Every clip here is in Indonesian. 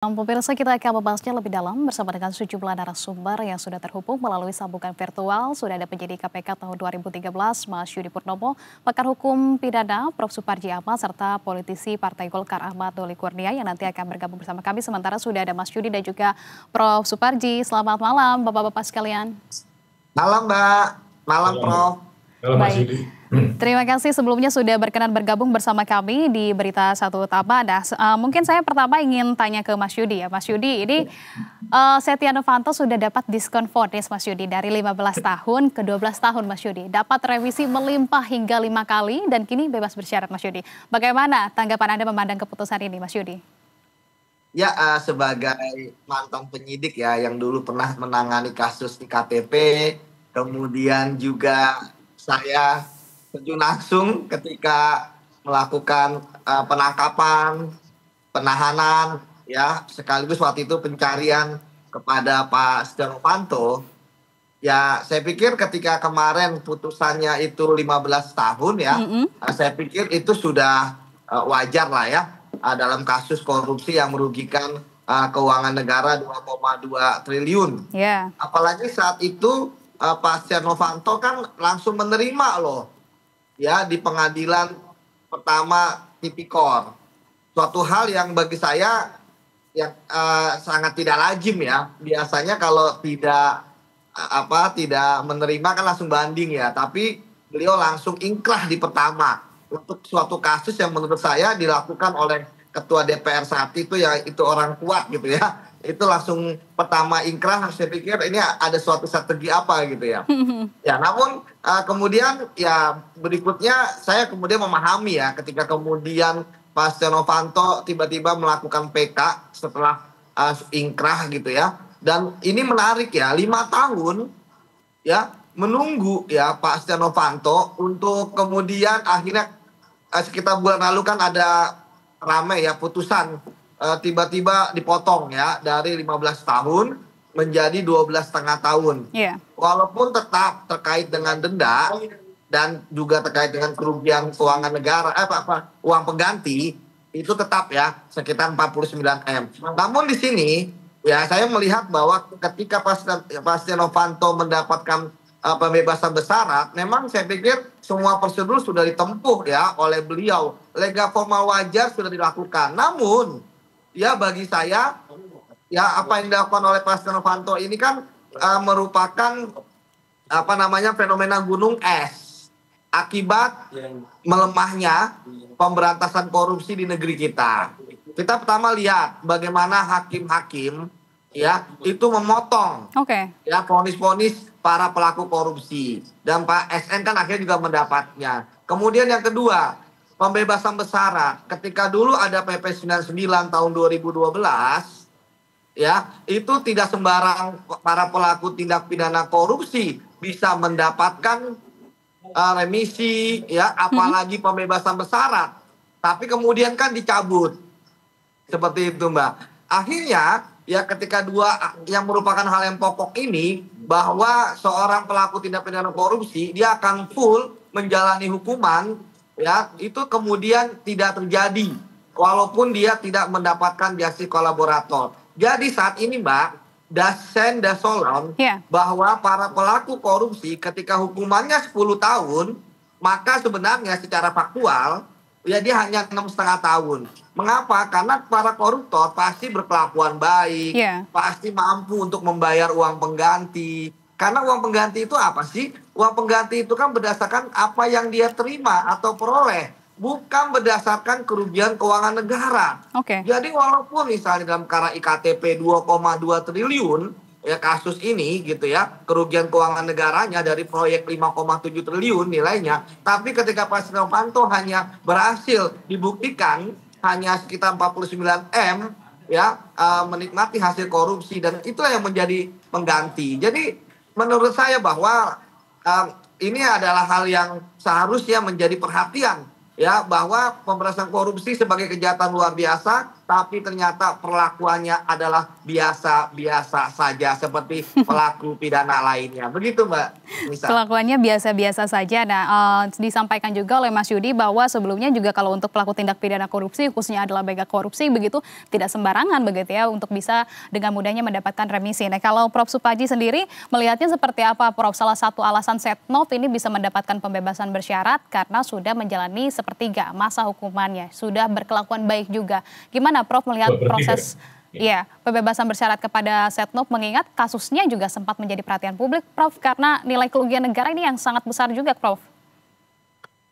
Pemirsa, kita akan membahasnya lebih dalam bersama dengan sejumlah narasumber yang sudah terhubung melalui sambungan virtual. Sudah ada penyidik KPK tahun 2013, Mas Yudi Purnomo, pakar hukum pidana Prof. Suparji Ahmad, serta politisi Partai Golkar Ahmad Doli Kurnia yang nanti akan bergabung bersama kami. Sementara sudah ada Mas Yudi dan juga Prof. Suparji. Selamat malam Bapak-Bapak sekalian. Malam Mbak, malam Prof. Halo Mas Yudi. Terima kasih sebelumnya sudah berkenan bergabung bersama kami di Berita Satu Utama. Mungkin saya pertama ingin tanya ke Mas Yudi ya. Mas Yudi, ini Setia Novanto sudah dapat diskon vonis Mas Yudi dari 15 tahun ke 12 tahun Mas Yudi. Dapat revisi melimpah hingga 5 kali dan kini bebas bersyarat Mas Yudi. Bagaimana tanggapan Anda memandang keputusan ini Mas Yudi? Ya, sebagai mantan penyidik ya yang dulu pernah menangani kasus iktp, kemudian juga saya terjun langsung ketika melakukan penangkapan, penahanan, ya sekaligus waktu itu pencarian kepada Pak Setia Novanto. Ya, saya pikir ketika kemarin putusannya itu 15 tahun ya, saya pikir itu sudah wajar lah ya dalam kasus korupsi yang merugikan keuangan negara 2,2 triliun. Yeah. Apalagi saat itu Pak Setia Novanto kan langsung menerima loh ya di pengadilan pertama tipikor. Suatu hal yang bagi saya yang sangat tidak lazim ya. Biasanya kalau tidak menerima kan langsung banding ya, tapi beliau langsung ingkrah di pertama untuk suatu kasus yang menurut saya dilakukan oleh ketua DPR saat itu ya, itu orang kuat gitu ya. Itu langsung pertama ingkrah. Saya pikir ini ada suatu strategi apa gitu ya. Ya, namun kemudian ya berikutnya saya kemudian memahami ya ketika kemudian Pak Setia Novanto tiba-tiba melakukan PK setelah ingkrah gitu ya. Dan ini menarik ya, 5 tahun ya menunggu ya Pak Setia Novanto untuk kemudian akhirnya sekitar bulan lalu kan ada ramai ya putusan tiba-tiba dipotong ya dari 15 tahun menjadi 12,5 tahun. Yeah. Walaupun tetap terkait dengan denda dan juga terkait dengan kerugian keuangan negara, uang pengganti itu tetap ya sekitar 49 M. Namun di sini ya saya melihat bahwa ketika Pak Setia Novanto mendapatkan pembebasan bersyarat, memang saya pikir semua prosedur sudah ditempuh ya oleh beliau. Lega formal wajar sudah dilakukan. Namun ya bagi saya ya apa yang dilakukan oleh Pak Setia Novanto ini kan merupakan fenomena gunung es akibat melemahnya pemberantasan korupsi di negeri kita. Kita pertama lihat bagaimana hakim-hakim ya itu memotong ya vonis-vonis para pelaku korupsi, dan Pak SN kan akhirnya juga mendapatnya. Kemudian yang kedua, pembebasan bersyarat. Ketika dulu ada PP 99 tahun 2012 ya, itu tidak sembarang para pelaku tindak pidana korupsi bisa mendapatkan remisi ya, apalagi pembebasan bersyarat. Tapi kemudian kan dicabut. Seperti itu, Mbak. Akhirnya ya ketika dua yang merupakan hal yang pokok ini, bahwa seorang pelaku tindak pidana korupsi dia akan full menjalani hukuman ya, itu kemudian tidak terjadi walaupun dia tidak mendapatkan justice kolaborator. Jadi saat ini Mbak, dasen dasolon bahwa para pelaku korupsi ketika hukumannya 10 tahun, maka sebenarnya secara faktual ya dia hanya 6,5 tahun. Mengapa? Karena para koruptor pasti berkelakuan baik, pasti mampu untuk membayar uang pengganti. Karena uang pengganti itu apa sih? Uang pengganti itu kan berdasarkan apa yang dia terima atau peroleh, bukan berdasarkan kerugian keuangan negara. Jadi walaupun misalnya dalam perkara iktp 2,2 triliun ya kasus ini gitu ya, kerugian keuangan negaranya dari proyek 5,7 triliun nilainya, tapi ketika Pak Setia Novanto hanya berhasil dibuktikan hanya sekitar 49 M ya, menikmati hasil korupsi, dan itulah yang menjadi pengganti. Jadi menurut saya bahwa ini adalah hal yang seharusnya menjadi perhatian ya, bahwa pemberantasan korupsi sebagai kejahatan luar biasa, tapi ternyata perlakuannya adalah biasa-biasa saja seperti pelaku pidana lainnya. Begitu Mbak Nisa. Kelakuannya biasa-biasa saja. Nah, disampaikan juga oleh Mas Yudi bahwa sebelumnya juga kalau untuk pelaku tindak pidana korupsi, khususnya adalah mega korupsi, begitu tidak sembarangan begitu ya untuk bisa dengan mudahnya mendapatkan remisi. Nah, kalau Prof. Suparji sendiri melihatnya seperti apa, Prof? Salah satu alasan Setnov ini bisa mendapatkan pembebasan bersyarat karena sudah menjalani sepertiga masa hukumannya, sudah berkelakuan baik juga. Gimana Prof melihat proses pembebasan bersyarat kepada Setnov, mengingat kasusnya juga sempat menjadi perhatian publik, Prof, karena nilai kerugian negara ini yang sangat besar juga, Prof.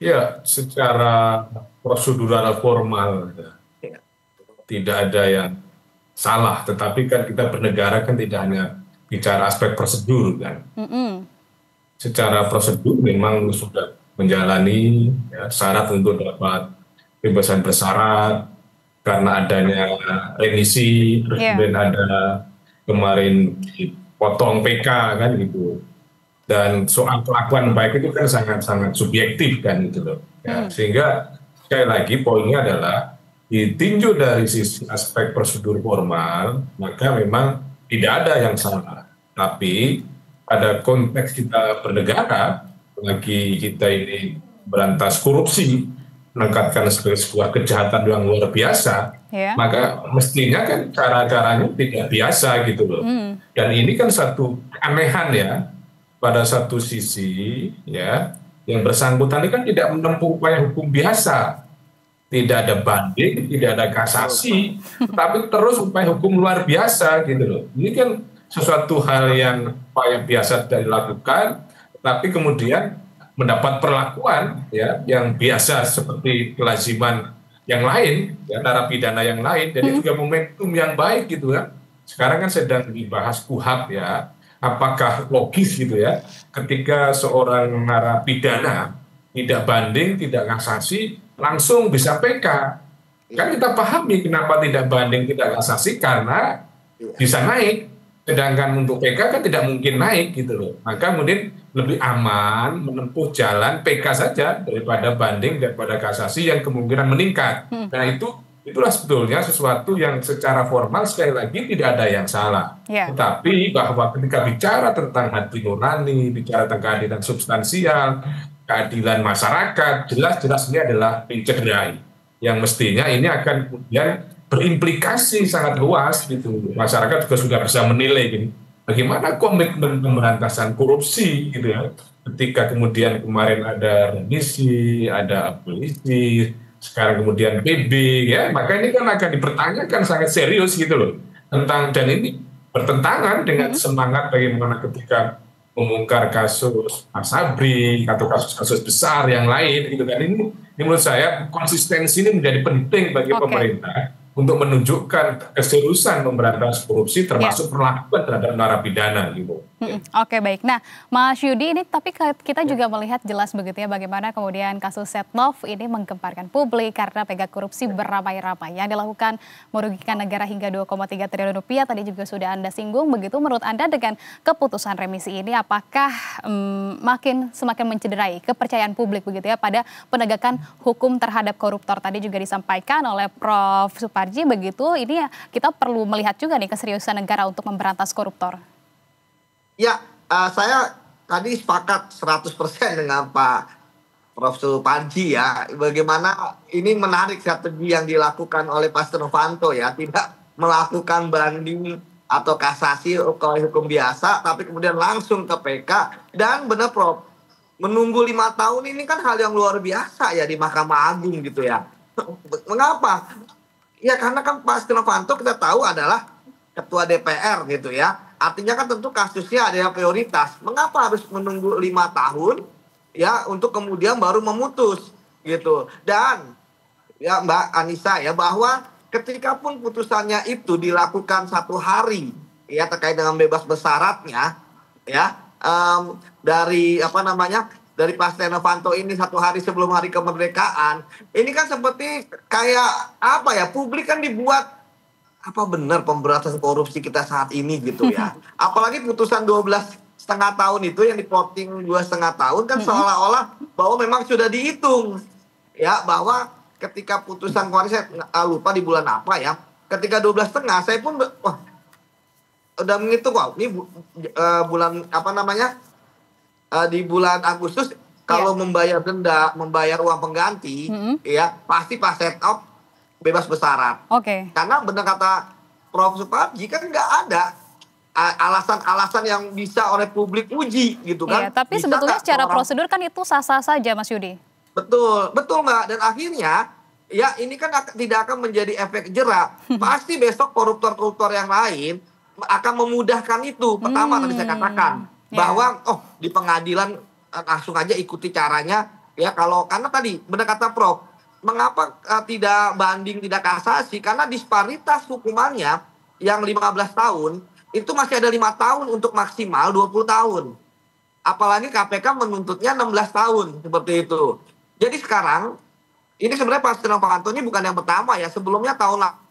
Ya, secara prosedural formal tidak ada yang salah, tetapi kan kita bernegara kan tidak hanya bicara aspek prosedur kan. Secara prosedur memang sudah menjalani syarat untuk dapat pembebasan bersyarat, karena adanya remisi, kemudian ada kemarin dipotong PK kan gitu. Dan soal kelakuan baik itu kan sangat-sangat subjektif kan gitu loh. Ya, sehingga sekali lagi poinnya adalah ditinjau dari sisi aspek prosedur formal, maka memang tidak ada yang salah. Tapi pada konteks kita bernegara, lagi kita ini berantas korupsi, meningkatkan sebagai sebuah kejahatan yang luar biasa, maka mestinya kan cara-caranya tidak biasa gitu loh. Dan ini kan satu keanehan ya, pada satu sisi ya, yang bersangkutan ini kan tidak menempuh upaya hukum biasa, tidak ada banding, tidak ada kasasi, tapi terus upaya hukum luar biasa gitu loh. Ini kan sesuatu hal yang upaya biasa tidak dilakukan, tapi kemudian mendapat perlakuan ya yang biasa seperti kelaziman yang lain, ya, narapidana yang lain, jadi juga momentum yang baik gitu kan. Sekarang kan sedang dibahas KUHP ya, apakah logis gitu ya, ketika seorang narapidana tidak banding, tidak kasasi, langsung bisa PK. Kan kita pahami kenapa tidak banding, tidak kasasi, karena bisa naik. Sedangkan untuk PK kan tidak mungkin naik gitu loh. Maka kemudian lebih aman menempuh jalan PK saja daripada banding, daripada kasasi yang kemungkinan meningkat. Nah itulah sebetulnya sesuatu yang secara formal sekali lagi tidak ada yang salah. Tetapi bahwa ketika bicara tentang hati nurani, bicara tentang keadilan substansial, keadilan masyarakat, jelas-jelas ini adalah mencederai. Yang mestinya ini akan kemudian berimplikasi sangat luas gitu. Masyarakat juga sudah bisa menilai gini, bagaimana komitmen pemberantasan korupsi gitu ya. Ketika kemudian kemarin ada remisi, ada abolisi, sekarang kemudian PB ya, maka ini kan akan dipertanyakan sangat serius gitu loh. Dan ini bertentangan dengan semangat bagaimana ketika membongkar kasus Mas Sabri atau kasus-kasus besar yang lain gitu kan. Ini menurut saya konsistensi ini menjadi penting bagi pemerintah untuk menunjukkan keseriusan memberantas korupsi termasuk perlakuan terhadap narapidana gitu. Oke, baik. Nah, Mas Yudi, ini tapi kita juga melihat jelas begitu ya bagaimana kemudian kasus Setnov ini menggemparkan publik karena mega korupsi beramai-ramai yang dilakukan merugikan negara hingga 2,3 triliun rupiah. Tadi juga sudah Anda singgung begitu. Menurut Anda dengan keputusan remisi ini apakah semakin mencederai kepercayaan publik begitu ya pada penegakan hukum terhadap koruptor? Tadi juga disampaikan oleh Prof. Suparji begitu. Ini ya kita perlu melihat juga nih keseriusan negara untuk memberantas koruptor. Ya, saya tadi sepakat 100% dengan Pak Prof. Suparji ya. Bagaimana ini menarik strategi yang dilakukan oleh Pak Setia Novanto ya. Tidak melakukan banding atau kasasi hukum biasa, tapi kemudian langsung ke PK. Dan benar Prof, menunggu 5 tahun ini kan hal yang luar biasa ya di Mahkamah Agung gitu ya. Mengapa? Ya karena kan Pak Setia Novanto kita tahu adalah ketua DPR gitu ya. Artinya kan tentu kasusnya ada yang prioritas. Mengapa harus menunggu 5 tahun ya untuk kemudian baru memutus gitu. Dan ya Mbak Anissa ya, bahwa ketika pun putusannya itu dilakukan 1 hari ya terkait dengan bebas bersyaratnya ya, dari dari Pak Setia Novanto ini 1 hari sebelum hari kemerdekaan, ini kan seperti kayak publik kan dibuat apa benar pemberantasan korupsi kita saat ini gitu ya. Apalagi putusan 12,5 tahun itu yang diploting 2,5 tahun kan seolah-olah bahwa memang sudah dihitung ya, bahwa ketika putusan kemarin saya lupa di bulan apa ya, ketika 12,5 saya pun wah udah menghitung, wah ini bulan apa namanya di bulan Agustus kalau membayar denda, membayar uang pengganti, ya pasti pas set-off bebas bersyarat. Karena benar kata Prof. Suparji kan nggak ada alasan-alasan yang bisa oleh publik uji gitu kan. Tapi bisa sebetulnya secara prosedur kan itu sah-sah saja, Mas Yudi. Betul, betul Mbak. Dan akhirnya ya ini kan tidak akan menjadi efek jerak. Pasti besok koruptor-koruptor yang lain akan memudahkan itu. Pertama tadi saya katakan bahwa di pengadilan langsung aja ikuti caranya ya, karena tadi benar kata Prof, mengapa tidak banding, tidak kasasi, karena disparitas hukumannya yang 15 tahun itu masih ada 5 tahun untuk maksimal 20 tahun. Apalagi KPK menuntutnya 16 tahun seperti itu. Jadi sekarang ini sebenarnya Pak Setia Novanto ini bukan yang pertama ya, sebelumnya tahun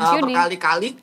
berkali-kali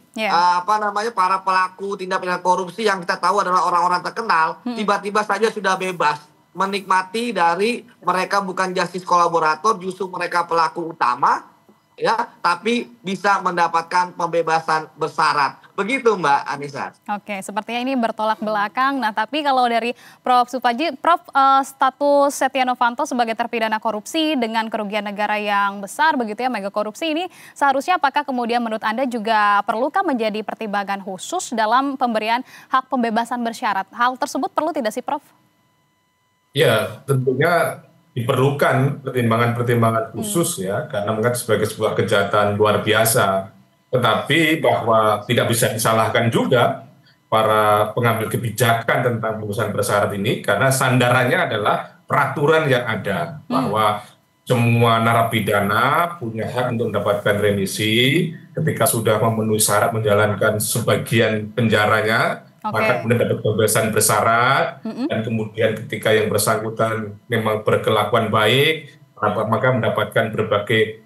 para pelaku tindak pidana korupsi yang kita tahu adalah orang-orang terkenal tiba-tiba saja sudah bebas, menikmati dari mereka bukan justice kolaborator, justru mereka pelaku utama ya, tapi bisa mendapatkan pembebasan bersyarat. Begitu Mbak Anissa. Oke, sepertinya ini bertolak belakang. Nah, tapi kalau dari Prof. Suparji, Prof, status Setia Novanto sebagai terpidana korupsi dengan kerugian negara yang besar begitu ya, mega korupsi ini seharusnya apakah kemudian menurut Anda juga perlukah menjadi pertimbangan khusus dalam pemberian hak pembebasan bersyarat? Hal tersebut perlu tidak sih, Prof? Ya, tentunya diperlukan pertimbangan-pertimbangan khusus ya, karena mungkin sebagai sebuah kejahatan luar biasa. Tetapi bahwa tidak bisa disalahkan juga para pengambil kebijakan tentang pembebasan bersyarat ini, karena sandarannya adalah peraturan yang ada, bahwa semua narapidana punya hak untuk mendapatkan remisi ketika sudah memenuhi syarat menjalankan sebagian penjaranya, maka kemudian dapat pembebasan bersyarat, dan kemudian ketika yang bersangkutan memang berkelakuan baik, maka mendapatkan berbagai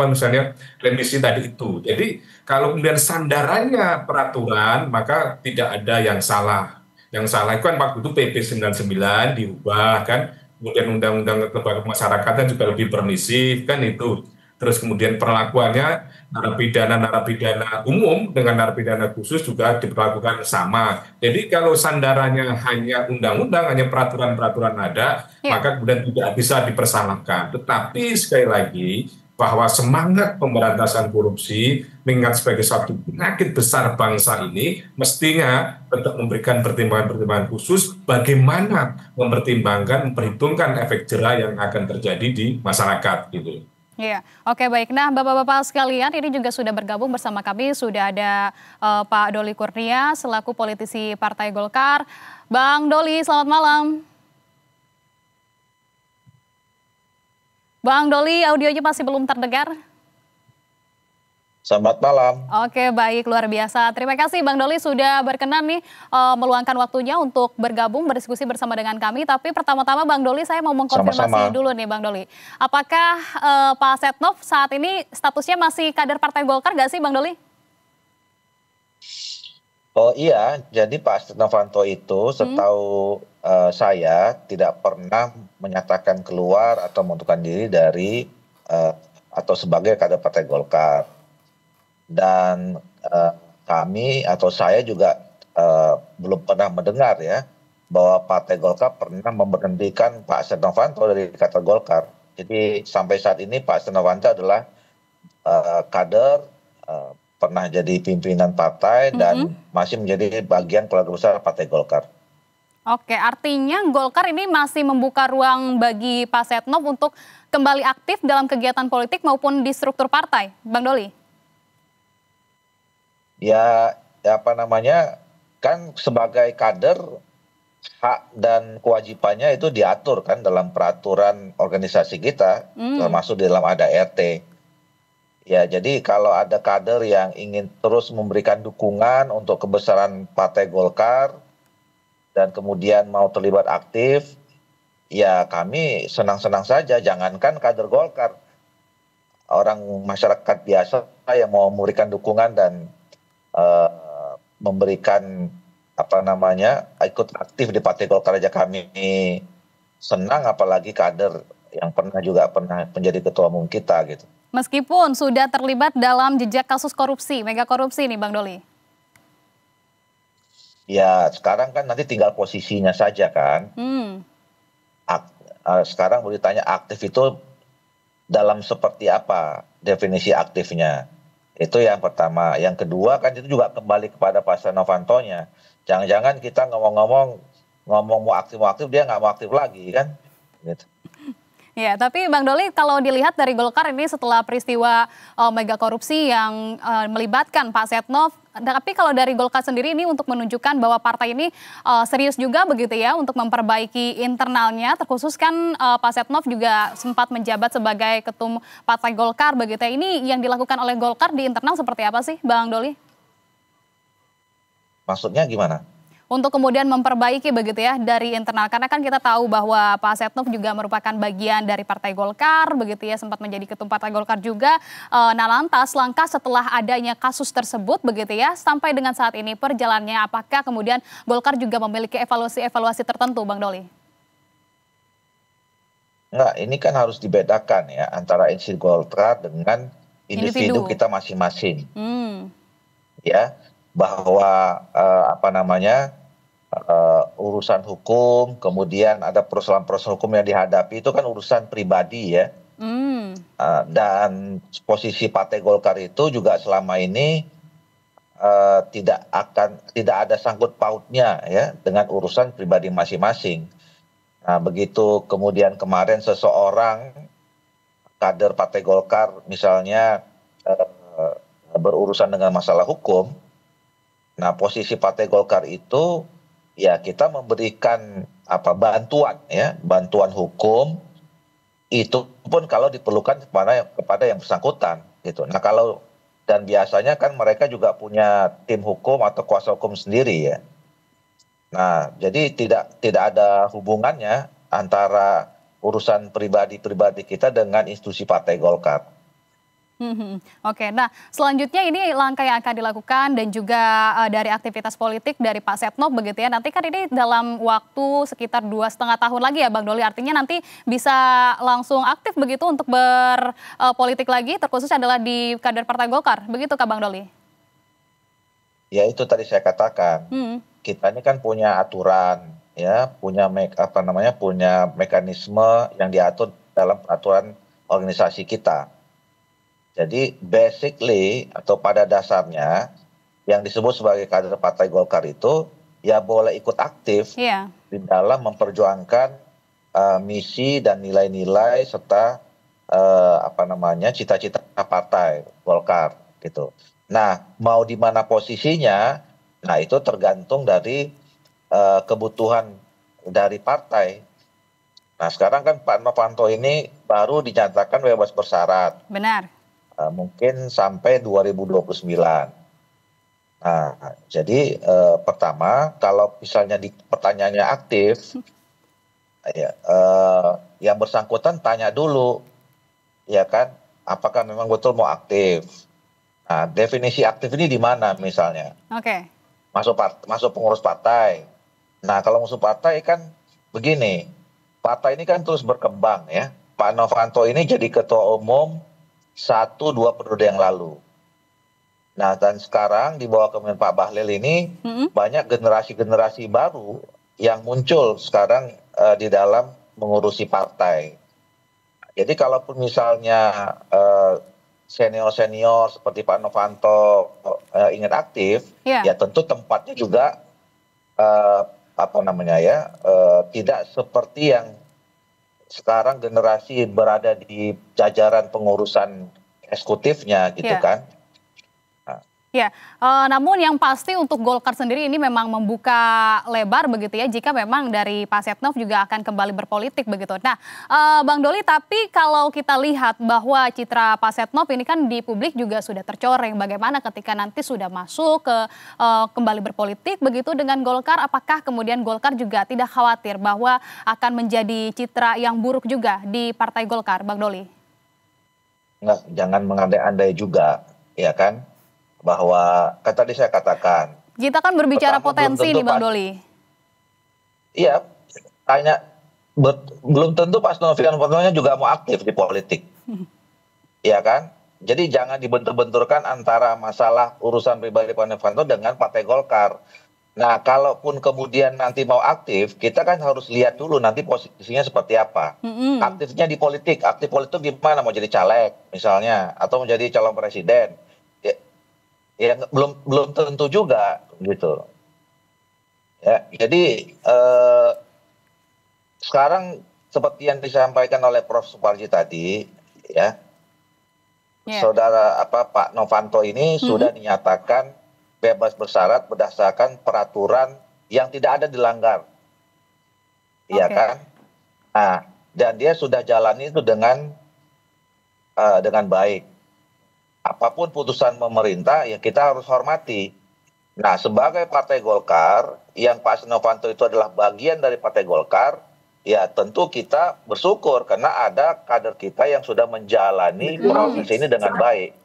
misalnya remisi tadi itu. Jadi kalau kemudian sandarannya peraturan, maka tidak ada yang salah. Yang salah itu kan waktu itu PP 99 diubah kan, kemudian undang-undang kelembagaan pemasyarakatan juga lebih permisif kan itu. Terus kemudian perlakuannya narapidana umum dengan narapidana khusus juga diperlakukan sama. Jadi kalau sandarannya hanya undang-undang, hanya peraturan-peraturan ada, maka kemudian tidak bisa dipersalahkan. Tetapi sekali lagi bahwa semangat pemberantasan korupsi mengingat sebagai satu penyakit besar bangsa ini mestinya tetap memberikan pertimbangan-pertimbangan khusus bagaimana memperhitungkan efek jera yang akan terjadi di masyarakat gitu. Iya, oke baik. Nah, Bapak-Bapak sekalian, ini juga sudah bergabung bersama kami. Sudah ada Pak Doli Kurnia selaku politisi Partai Golkar. Bang Doli, selamat malam. Bang Doli, audionya masih belum terdengar. Selamat malam. Oke, baik, luar biasa. Terima kasih Bang Doli sudah berkenan nih meluangkan waktunya untuk bergabung berdiskusi bersama dengan kami. Tapi pertama-tama Bang Doli, saya mau mengkonfirmasi dulu nih Bang Doli. Apakah Pak Setnov saat ini statusnya masih kader Partai Golkar nggak sih Bang Doli? Oh iya, jadi Pak Setia Novanto itu setahu saya tidak pernah menyatakan keluar atau mengundurkan diri dari atau sebagai kader Partai Golkar. Dan kami atau saya juga belum pernah mendengar ya bahwa Partai Golkar pernah memberhentikan Pak Setia Novanto dari kader Golkar. Jadi sampai saat ini Pak Setia Novanto adalah kader, pernah jadi pimpinan partai dan masih menjadi bagian keluarga besar Partai Golkar. Oke, artinya Golkar ini masih membuka ruang bagi Pak Setnov untuk kembali aktif dalam kegiatan politik maupun di struktur partai, Bang Doli? Ya kan sebagai kader hak dan kewajibannya itu diatur kan dalam peraturan organisasi kita, termasuk di dalam ada RT. Ya, jadi kalau ada kader yang ingin terus memberikan dukungan untuk kebesaran Partai Golkar dan kemudian mau terlibat aktif, ya kami senang-senang saja. Jangankan kader Golkar, orang masyarakat biasa yang mau memberikan dukungan dan memberikan ikut aktif di Partai Golkar aja kami senang, apalagi kader yang pernah menjadi ketua umum kita gitu. Meskipun sudah terlibat dalam jejak kasus korupsi, mega korupsi nih Bang Doli. Ya, sekarang kan nanti tinggal posisinya saja kan. Sekarang mau ditanya aktif itu dalam seperti apa definisi aktifnya. Itu yang pertama. Yang kedua kan itu juga kembali kepada Pak Setia Novantonya. Jangan-jangan kita ngomong mau aktif dia nggak mau aktif lagi kan. Gitu. Ya, tapi Bang Doli kalau dilihat dari Golkar ini setelah peristiwa mega korupsi yang melibatkan Pak Setnov, tapi kalau dari Golkar sendiri ini untuk menunjukkan bahwa partai ini serius juga begitu ya untuk memperbaiki internalnya, terkhusus kan Pak Setnov juga sempat menjabat sebagai ketum Partai Golkar begitu ya. Ini yang dilakukan oleh Golkar di internal seperti apa sih Bang Doli? Maksudnya gimana? Untuk kemudian memperbaiki begitu ya dari internal, karena kan kita tahu bahwa Pak Setnov juga merupakan bagian dari Partai Golkar begitu ya, sempat menjadi ketum Partai Golkar juga. Nah lantas langkah setelah adanya kasus tersebut begitu ya, sampai dengan saat ini perjalanannya apakah kemudian Golkar juga memiliki evaluasi tertentu Bang Doli? Enggak, ini kan harus dibedakan ya antara institusi Golkar dengan individu kita masing-masing. Ya, bahwa urusan hukum, kemudian ada persoalan-persoalan hukum yang dihadapi itu kan urusan pribadi ya. Dan posisi Partai Golkar itu juga selama ini tidak ada sangkut pautnya ya dengan urusan pribadi masing-masing. Nah, begitu kemudian kemarin seseorang kader Partai Golkar misalnya berurusan dengan masalah hukum, nah posisi Partai Golkar itu ya kita memberikan bantuan hukum itu pun kalau diperlukan kepada yang bersangkutan gitu. Nah dan biasanya kan mereka juga punya tim hukum atau kuasa hukum sendiri ya. Nah jadi tidak ada hubungannya antara urusan pribadi kita dengan institusi Partai Golkar. Oke, nah selanjutnya ini langkah yang akan dilakukan dan juga dari aktivitas politik dari Pak Setnov begitu ya. Nanti kan ini dalam waktu sekitar 2,5 tahun lagi ya Bang Doli. Artinya nanti bisa langsung aktif begitu untuk berpolitik lagi, terkhusus adalah di kader Partai Golkar. Begitu Kak Bang Doli? Ya itu tadi saya katakan. Kita ini kan punya aturan ya, punya mekanisme yang diatur dalam peraturan organisasi kita. Jadi basically atau pada dasarnya yang disebut sebagai kader Partai Golkar itu ya boleh ikut aktif di dalam memperjuangkan misi dan nilai-nilai serta cita-cita Partai Golkar gitu. Nah, mau di mana posisinya, nah itu tergantung dari kebutuhan dari partai. Nah, sekarang kan Pak Novanto ini baru dinyatakan bebas bersyarat. Benar. Mungkin sampai 2029. Nah, jadi pertama kalau misalnya di pertanyaannya aktif, yang bersangkutan tanya dulu, ya kan, apakah memang betul mau aktif. Nah, definisi aktif ini di mana misalnya? Oke. Masuk pengurus partai. Nah, kalau masuk partai kan begini, partai ini kan terus berkembang ya. Pak Novanto ini jadi ketua umum 1-2 periode yang lalu. Nah, dan sekarang di bawah kepemimpinan Pak Bahlil ini banyak generasi baru yang muncul sekarang di dalam mengurusi partai. Jadi kalaupun misalnya senior seperti Pak Novanto ingin aktif, ya tentu tempatnya juga tidak seperti yang sekarang generasi berada di jajaran pengurusan eksekutifnya gitu kan. Ya, namun yang pasti untuk Golkar sendiri ini memang membuka lebar begitu ya jika memang dari Pak Setnov juga akan kembali berpolitik begitu. Nah, Bang Doli, tapi kalau kita lihat bahwa citra Pak Setnov ini kan di publik juga sudah tercoreng, bagaimana ketika nanti sudah masuk ke kembali berpolitik begitu dengan Golkar, apakah kemudian Golkar juga tidak khawatir bahwa akan menjadi citra yang buruk juga di Partai Golkar, Bang Doli? Enggak, jangan mengandai-andai juga, ya kan? Bahwa kan tadi saya katakan. Kita kan berbicara potensi nih Bang Doli. Iya, belum tentu Pak Novian Novanto juga mau aktif di politik. ya kan? Jadi jangan dibentur-benturkan antara masalah urusan pribadi Pak Novanto dengan Partai Golkar. Nah, kalaupun kemudian nanti mau aktif, kita kan harus lihat dulu nanti posisinya seperti apa. Aktifnya di politik, aktif politik gimana? Mau jadi caleg misalnya, atau mau jadi calon presiden? Ya belum tentu juga gitu. Ya, jadi sekarang seperti yang disampaikan oleh Prof. Suparji tadi, ya, saudara Pak Novanto ini sudah dinyatakan bebas bersyarat berdasarkan peraturan yang tidak ada dilanggar, iya kan? Nah, dan dia sudah jalani itu dengan baik. Apapun putusan pemerintah, ya kita harus hormati. Nah, sebagai Partai Golkar, yang Pak Novanto itu adalah bagian dari Partai Golkar, ya tentu kita bersyukur karena ada kader kita yang sudah menjalani proses ini dengan baik,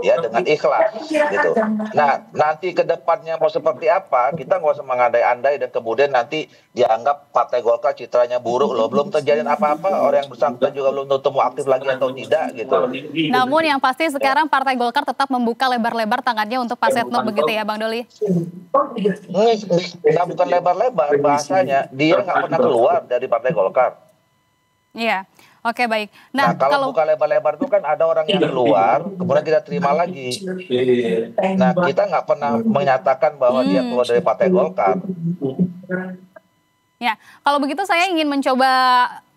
ya dengan ikhlas gitu. Nah, nanti ke depannya mau seperti apa, kita nggak usah mengandai-andai dan kemudian nanti dianggap Partai Golkar citranya buruk loh, belum terjadi apa-apa, orang yang bersangkutan juga belum tentu mau aktif lagi atau tidak gitu. Namun yang pasti sekarang Partai Golkar tetap membuka lebar-lebar tangannya untuk Pak Setnov begitu ya Bang Doli? Nah, bukan lebar-lebar bahasanya, dia nggak pernah keluar dari Partai Golkar. Iya, oke baik. Nah, kalau buka lebar-lebar itu kan ada orang yang keluar, kemudian kita terima lagi. Nah, kita nggak pernah menyatakan bahwa dia keluar dari Partai Golkar. Ya, kalau begitu saya ingin mencoba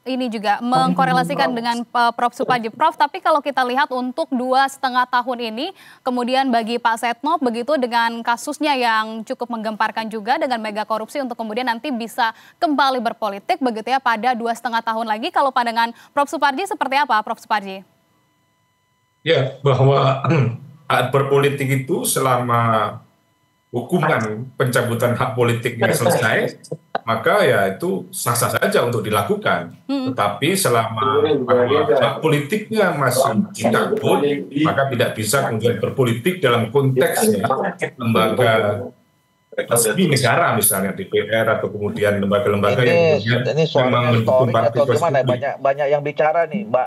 ini juga mengkorelasikan dengan Prof. Suparji. Prof, tapi kalau kita lihat untuk 2,5 tahun ini, kemudian bagi Pak Setnov begitu dengan kasusnya yang cukup menggemparkan juga dengan mega korupsi untuk kemudian nanti bisa kembali berpolitik begitu ya pada 2,5 tahun lagi. Kalau pandangan Prof. Suparji seperti apa, Prof. Suparji? Ya, bahwa berpolitik itu selama hukuman pencabutan hak politiknya selesai, maka ya itu sah-sah saja untuk dilakukan. Tetapi selama hak politiknya masih dicabut, maka tidak bisa kemudian berpolitik dalam konteks lembaga resmi negara, misalnya DPR atau kemudian lembaga-lembaga yang ini soal historik atau gimana? Banyak yang bicara nih, Mbak.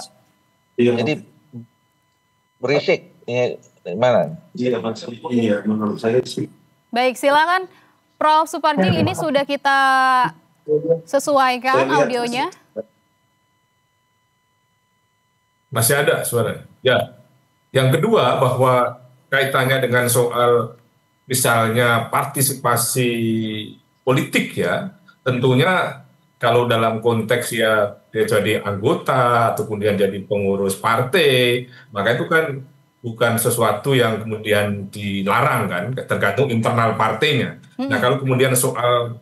Jadi berisik. Ini gimana? Iya, menurut saya sih. Baik, silakan Prof. Suparji, ini sudah kita sesuaikan audionya. Masih ada suara. Ya. Yang kedua, bahwa kaitannya dengan soal misalnya partisipasi politik ya, tentunya kalau dalam konteks ya dia jadi anggota atau kemudian jadi pengurus partai, maka itu kan bukan sesuatu yang kemudian dilarang kan, tergantung internal partainya. Nah, kalau kemudian soal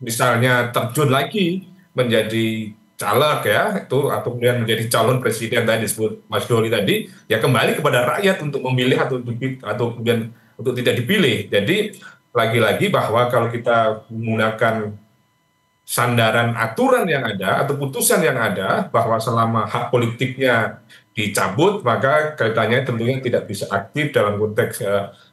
misalnya terjun lagi menjadi caleg ya, itu atau kemudian menjadi calon presiden tadi disebut Mas Doli tadi, ya kembali kepada rakyat untuk memilih atau kemudian untuk tidak dipilih. Jadi lagi-lagi bahwa kalau kita menggunakan sandaran aturan yang ada atau putusan yang ada bahwa selama hak politiknya dicabut, maka kaitannya tentunya tidak bisa aktif dalam konteks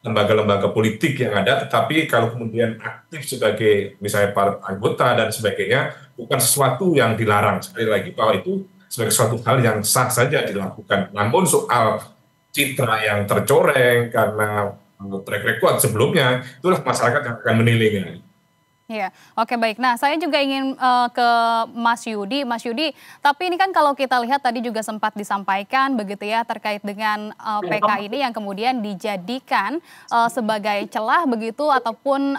lembaga-lembaga politik yang ada, tetapi kalau kemudian aktif sebagai misalnya para anggota dan sebagainya, bukan sesuatu yang dilarang. Sekali lagi bahwa itu sebagai suatu hal yang sah saja dilakukan. Namun soal citra yang tercoreng karena track record sebelumnya, itulah masyarakat yang akan menilainya. Iya, oke baik. Nah, saya juga ingin ke Mas Yudi. Mas Yudi, tapi ini kan kalau kita lihat tadi juga sempat disampaikan begitu ya terkait dengan PK ini yang kemudian dijadikan sebagai celah begitu ataupun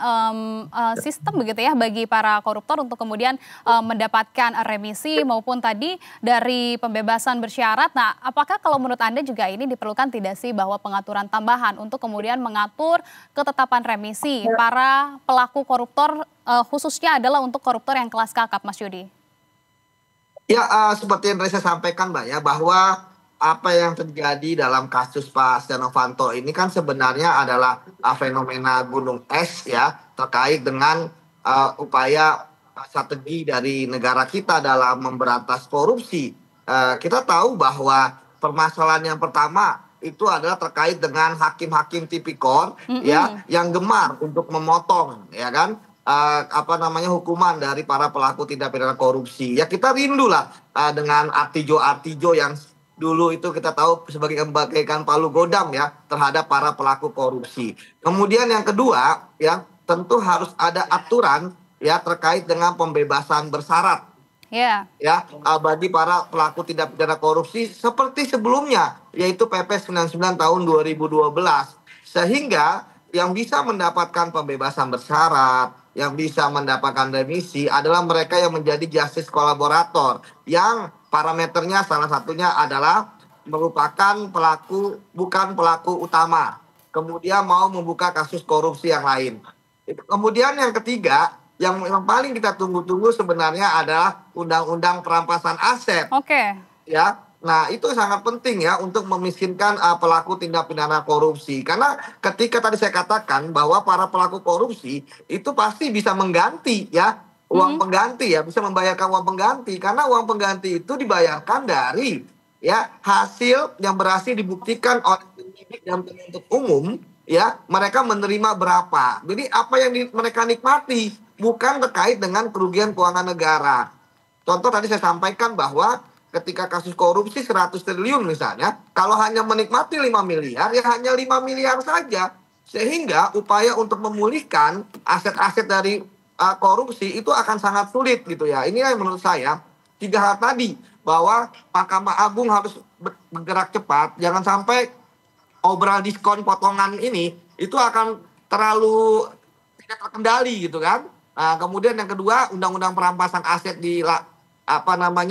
sistem begitu ya bagi para koruptor untuk kemudian mendapatkan remisi maupun tadi dari pembebasan bersyarat. Nah, apakah kalau menurut Anda juga ini diperlukan tidak sih bahwa pengaturan tambahan untuk kemudian mengatur ketetapan remisi para pelaku koruptor khususnya adalah untuk koruptor yang kelas kakap, Mas Yudi? Ya, seperti yang tadi saya sampaikan, Mbak, ya, bahwa apa yang terjadi dalam kasus Pak Setia Novanto ini kan sebenarnya adalah fenomena gunung es ya, terkait dengan upaya strategi dari negara kita dalam memberantas korupsi. Kita tahu bahwa permasalahan yang pertama itu adalah terkait dengan hakim-hakim tipikor ya yang gemar untuk memotong ya kan hukuman dari para pelaku tindak pidana korupsi. Ya kita rindulah dengan artijo-artijo yang dulu itu kita tahu sebagai bagaikan palu godam ya terhadap para pelaku korupsi. Kemudian yang kedua ya tentu harus ada aturan ya terkait dengan pembebasan bersyarat. Ya. Ya, bagi para pelaku tindak pidana korupsi seperti sebelumnya yaitu PP 99 tahun 2012 sehingga yang bisa mendapatkan pembebasan bersyarat, yang bisa mendapatkan remisi adalah mereka yang menjadi justice kolaborator yang parameternya salah satunya adalah merupakan pelaku bukan pelaku utama, kemudian mau membuka kasus korupsi yang lain. Kemudian yang ketiga yang paling kita tunggu-tunggu sebenarnya adalah undang-undang perampasan aset. Oke. Ya, nah itu sangat penting ya untuk memiskinkan pelaku tindak pidana korupsi. Karena ketika tadi saya katakan bahwa para pelaku korupsi itu pasti bisa mengganti ya uang pengganti ya, bisa membayarkan uang pengganti karena uang pengganti itu dibayarkan dari ya hasil yang berhasil dibuktikan oleh penyidik dan penuntut umum ya, mereka menerima berapa. Jadi apa yang mereka nikmati bukan terkait dengan kerugian keuangan negara. Contoh tadi saya sampaikan bahwa ketika kasus korupsi 100 triliun misalnya, kalau hanya menikmati 5 miliar, ya hanya 5 miliar saja. Sehingga upaya untuk memulihkan aset-aset dari korupsi itu akan sangat sulit gitu ya. Inilah yang menurut saya 3 hal tadi, bahwa Mahkamah Agung harus bergerak cepat, jangan sampai obral diskon potongan ini itu akan terlalu tidak terkendali gitu kan. Nah, kemudian yang kedua undang-undang perampasan aset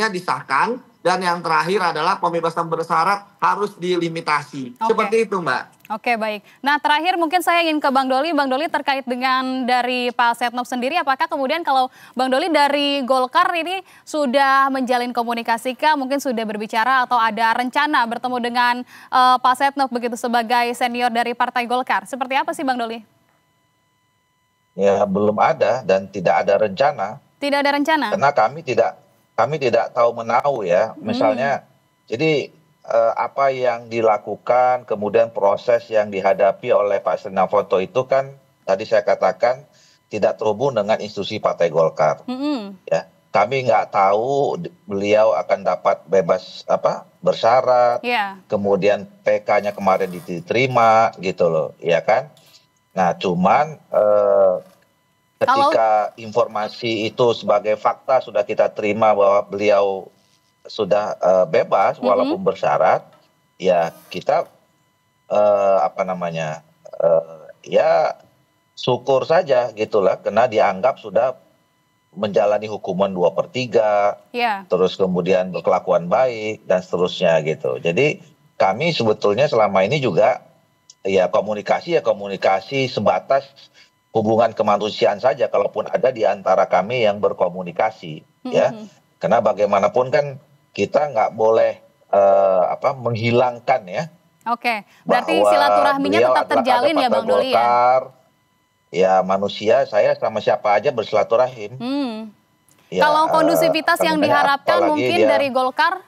disahkan dan yang terakhir adalah pembebasan bersyarat harus dilimitasi. Seperti itu Mbak. Oke, baik. Nah, terakhir mungkin saya ingin ke Bang Doli. Bang Doli terkait dengan dari Pak Setnov sendiri, apakah kemudian kalau Bang Doli dari Golkar ini sudah menjalin komunikasi kah? Mungkin sudah berbicara atau ada rencana bertemu dengan Pak Setnov begitu sebagai senior dari Partai Golkar. Seperti apa sih Bang Doli? Ya, belum ada dan tidak ada rencana. Tidak ada rencana? Karena kami tidak tahu menahu ya. Misalnya, jadi apa yang dilakukan, kemudian proses yang dihadapi oleh Pak Setia Novanto itu kan tadi saya katakan tidak terhubung dengan institusi Partai Golkar. Ya, kami nggak tahu beliau akan dapat bebas bersyarat, kemudian PK-nya kemarin diterima gitu loh, ya kan? Nah, cuman ketika informasi itu sebagai fakta sudah kita terima bahwa beliau sudah bebas walaupun bersyarat, ya kita ya syukur saja gitulah, karena dianggap sudah menjalani hukuman 2/3, terus kemudian berkelakuan baik dan seterusnya gitu. Jadi kami sebetulnya selama ini juga ya komunikasi sebatas hubungan kemanusiaan saja, kalaupun ada di antara kami yang berkomunikasi, ya. Karena bagaimanapun kan kita nggak boleh menghilangkan ya. Oke, berarti silaturahminya tetap terjalin ya Bang Doli ya? Ya manusia, saya sama siapa aja bersilaturahim. Ya, kalau kondusivitas yang diharapkan mungkin dari Golkar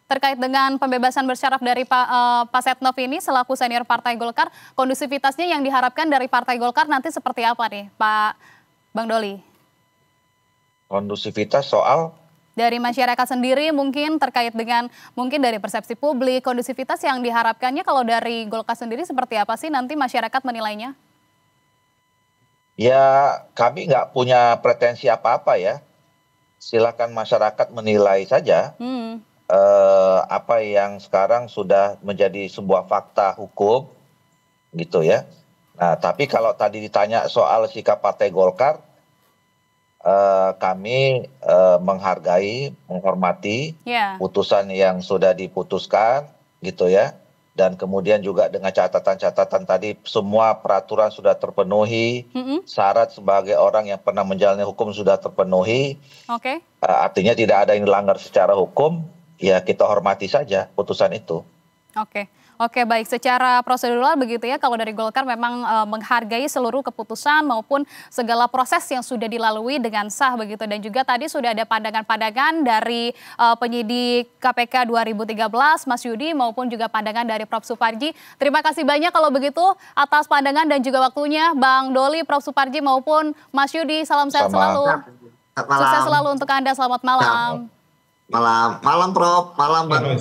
terkait dengan pembebasan bersyarat dari Pak Setnov ini selaku senior Partai Golkar, kondusivitasnya yang diharapkan dari Partai Golkar nanti seperti apa nih Pak Bang Doli? Kondusivitas soal? Dari masyarakat sendiri mungkin terkait dengan mungkin dari persepsi publik, kondusivitas yang diharapkannya kalau dari Golkar sendiri seperti apa sih nanti masyarakat menilainya? Ya kami nggak punya pretensi apa-apa ya, silakan masyarakat menilai saja. Apa yang sekarang sudah menjadi sebuah fakta hukum gitu ya. Nah, tapi kalau tadi ditanya soal sikap Partai Golkar, kami menghargai, menghormati putusan yang sudah diputuskan gitu ya. Dan kemudian juga dengan catatan-catatan tadi semua peraturan sudah terpenuhi, syarat sebagai orang yang pernah menjalani hukum sudah terpenuhi. Artinya tidak ada yang dilanggar secara hukum. Ya kita hormati saja putusan itu. Oke, baik. Secara prosedural begitu ya, kalau dari Golkar memang menghargai seluruh keputusan maupun segala proses yang sudah dilalui dengan sah begitu. Dan juga tadi sudah ada pandangan-pandangan dari penyidik KPK 2013, Mas Yudi, maupun juga pandangan dari Prof. Suparji. Terima kasih banyak kalau begitu atas pandangan dan juga waktunya Bang Doli, Prof. Suparji maupun Mas Yudi. Salam sehat selalu. Sukses selalu untuk Anda, selamat malam. Malam Prof, malam Bang.